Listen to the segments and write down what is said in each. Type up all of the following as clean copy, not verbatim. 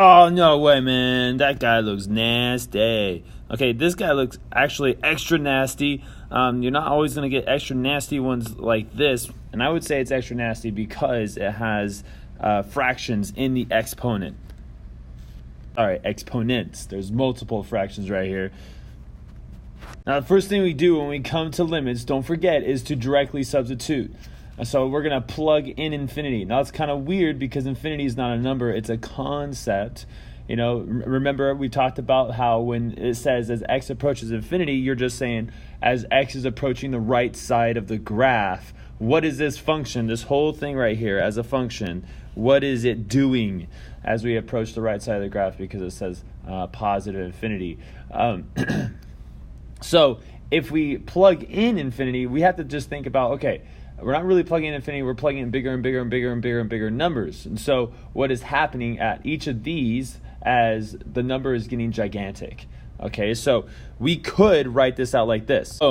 Oh, no way, man. That guy looks nasty. Okay, this guy looks actually extra nasty. You're not always going to get extra nasty ones like this. And I would say it's extra nasty because it has fractions in the exponent. All right, exponents. There's multiple fractions right here. Now, the first thing we do when we come to limits, don't forget, is to directly substitute. So we're going to plug in infinity. Now, it's kind of weird because infinity is not a number. It's a concept. You know, remember we talked about how when it says as x approaches infinity, you're just saying as x is approaching the right side of the graph, what is this function, this whole thing right here as a function, what is it doing as we approach the right side of the graph because it says positive infinity. So if we plug in infinity, we have to just think about, okay, we're not really plugging in infinity, we're plugging in bigger and bigger and bigger and bigger and bigger numbers. And so what is happening at each of these as the number is getting gigantic? Okay, so we could write this out like this.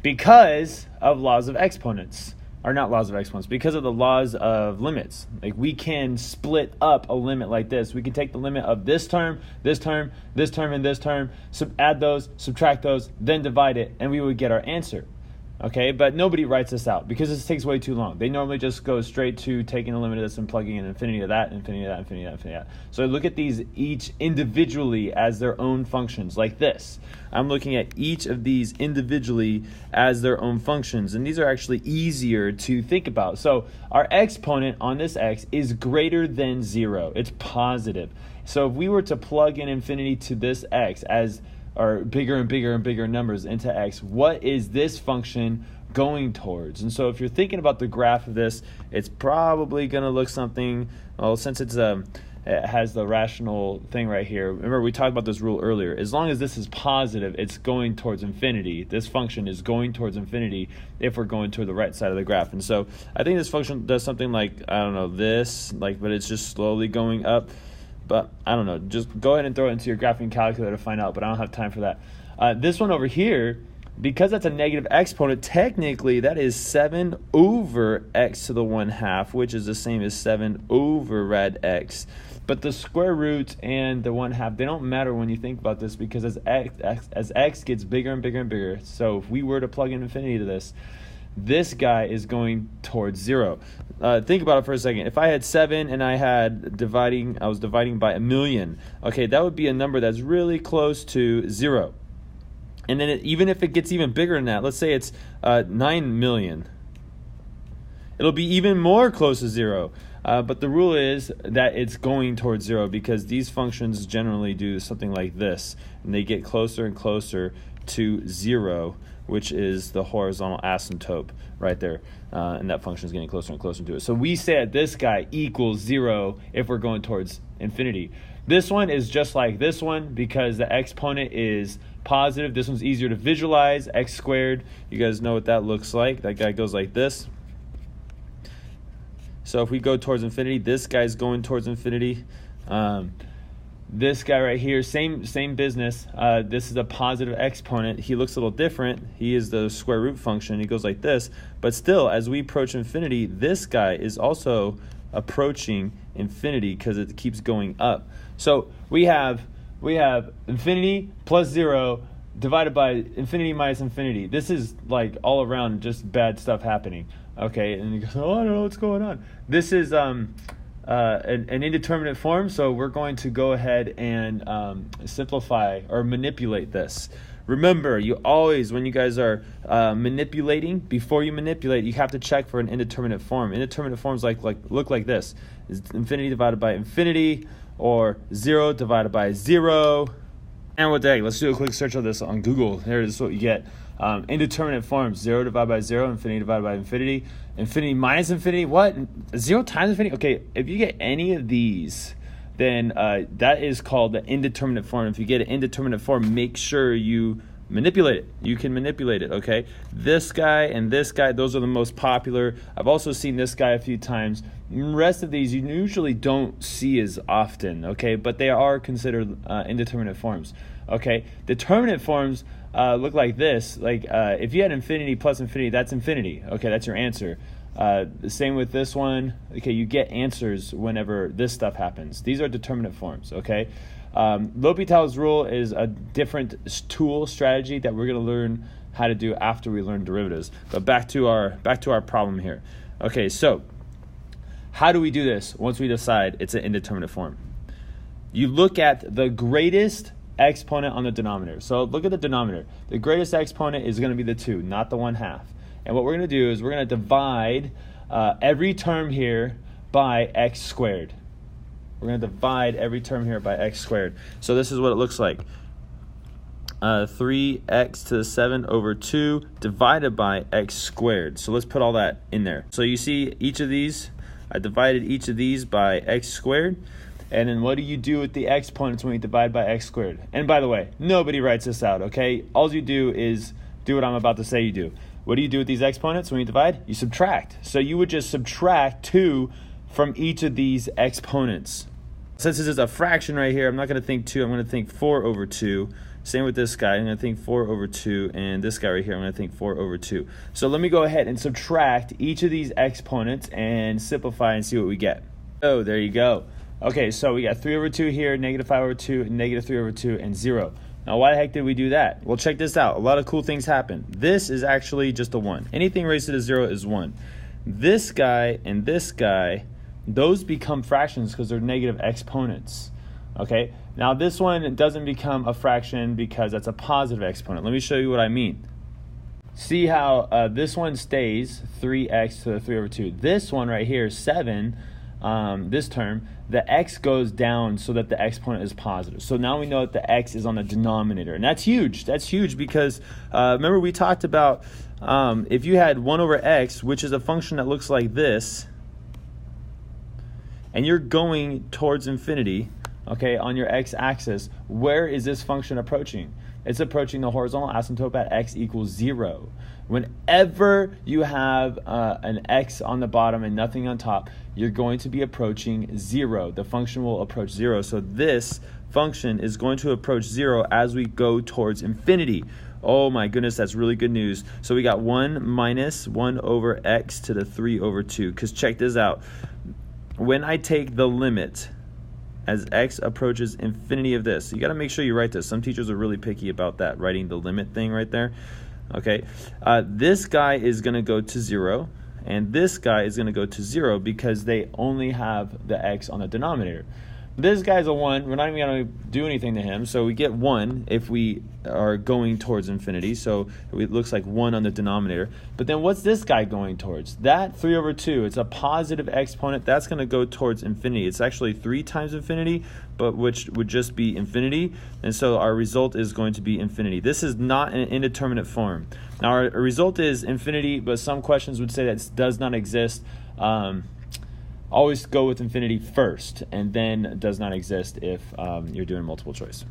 Because of laws of exponents, or not laws of exponents, because of the laws of limits. Like we can split up a limit like this. We can take the limit of this term, this term, this term, and this term, add those, subtract those, then divide it, and we would get our answer. Okay, but nobody writes this out because this takes way too long. They normally just go straight to taking the limit of this and plugging in infinity of that, infinity of that, infinity of that, infinity of that. So I look at these each individually as their own functions, like this. I'm looking at each of these individually as their own functions, and these are actually easier to think about. So our exponent on this x is greater than 0. It's positive. So if we were to plug in infinity to this x as or bigger and bigger and bigger numbers into x, what is this function going towards? And so if you're thinking about the graph of this, it's probably going to look something, well, since it has the rational thing right here. Remember, we talked about this rule earlier. As long as this is positive, it's going towards infinity. This function is going towards infinity if we're going toward the right side of the graph. And so I think this function does something like, I don't know, this, like, but it's just slowly going up. But I don't know, just go ahead and throw it into your graphing calculator to find out, but I don't have time for that. This one over here, because that's a negative exponent, technically that is 7 over x to the 1/2, which is the same as 7 over rad x. But the square root and the 1/2, they don't matter when you think about this because as x gets bigger and bigger and bigger, so if we were to plug in infinity to this guy is going towards 0. Think about it for a second. If I had 7 and I was dividing by 1,000,000, okay, that would be a number that's really close to 0. And then even if it gets even bigger than that, let's say it's 9 million, it'll be even more close to 0. But the rule is that it's going towards 0 because these functions generally do something like this, and they get closer and closer to 0, which is the horizontal asymptote right there. And that function is getting closer and closer to it. So we say that this guy equals 0 if we're going towards infinity. This one is just like this one because the exponent is positive. This one's easier to visualize, x squared. You guys know what that looks like. That guy goes like this. So if we go towards infinity, this guy's going towards infinity. This guy right here, same business. This is a positive exponent. He looks a little different. He is the square root function. He goes like this. But still, as we approach infinity, this guy is also approaching infinity because it keeps going up. So we have infinity plus 0 divided by infinity minus infinity. This is like all around just bad stuff happening. Okay, and you go, oh, I don't know what's going on. This is an indeterminate form, so we're going to go ahead and simplify or manipulate this. Remember, you always, when you guys are manipulating, before you manipulate, you have to check for an indeterminate form. Indeterminate forms look like this. It's infinity divided by infinity, or 0 divided by 0. And what the heck, let's do a quick search of this on Google. There is what you get. Indeterminate forms, 0 divided by 0, infinity divided by infinity, infinity minus infinity, what? 0 times infinity? Okay, if you get any of these, then that is called the indeterminate form. If you get an indeterminate form, make sure you manipulate it. You can manipulate it, okay? This guy and this guy, those are the most popular. I've also seen this guy a few times. The rest of these you usually don't see as often, okay? But they are considered indeterminate forms, okay? Determinate forms look like this. Like if you had infinity plus infinity, that's infinity. Okay, that's your answer. The same with this one. Okay, you get answers whenever this stuff happens. These are determinate forms, okay? L'Hopital's rule is a different tool strategy that we're going to learn how to do after we learn derivatives. But back to our problem here. Okay, so how do we do this once we decide it's an indeterminate form? You look at the greatest exponent on the denominator. So look at the denominator. The greatest exponent is going to be the 2, not the 1/2. And what we're going to do is we're going to divide every term here by x squared. We're going to divide every term here by x squared. So this is what it looks like. 3x to the 7 over 2 divided by x squared. So let's put all that in there. So you see each of these, I divided each of these by x squared. And then what do you do with the exponents when you divide by x squared? And by the way, nobody writes this out, okay? All you do is do what I'm about to say you do. What do you do with these exponents when you divide? You subtract. So you would just subtract 2 from each of these exponents. Since this is a fraction right here, I'm not going to think 2, I'm going to think 4 over 2. Same with this guy, I'm going to think 4 over 2, and this guy right here, I'm going to think 4 over 2. So let me go ahead and subtract each of these exponents and simplify and see what we get. Oh, there you go. Okay, so we got 3 over 2 here, negative 5 over 2, negative 3 over 2, and 0. Now, why the heck did we do that? Well, check this out. A lot of cool things happen. This is actually just a 1. Anything raised to the 0 is 1. This guy and this guy, those become fractions because they're negative exponents. Okay? Now, this one doesn't become a fraction because that's a positive exponent. Let me show you what I mean. See how this one stays 3x to the 3 over 2. This one right here, 7, this term, the x goes down so that the exponent is positive. So now we know that the x is on the denominator. And that's huge. That's huge because remember we talked about if you had 1 over x, which is a function that looks like this, and you're going towards infinity, okay, on your x-axis, where is this function approaching? It's approaching the horizontal asymptote at x equals 0. Whenever you have an x on the bottom and nothing on top, you're going to be approaching 0. The function will approach 0. So this function is going to approach 0 as we go towards infinity. Oh my goodness, that's really good news. So we got 1 minus 1 over x to the 3 over 2. Because check this out. When I take the limit as x approaches infinity of this, you got to make sure you write this. Some teachers are really picky about that, writing the limit thing right there. Okay, this guy is going to go to 0, and this guy is going to go to 0 because they only have the x on the denominator. This guy's a 1. We're not even going to do anything to him, so we get 1 if we are going towards infinity. So it looks like 1 on the denominator. But then what's this guy going towards? That 3 over 2, it's a positive exponent. That's going to go towards infinity. It's actually 3 times infinity, but which would just be infinity. And so our result is going to be infinity. This is not an indeterminate form. Now our result is infinity, but some questions would say that does not exist. Always go with infinity first, and then does not exist if you're doing multiple choice.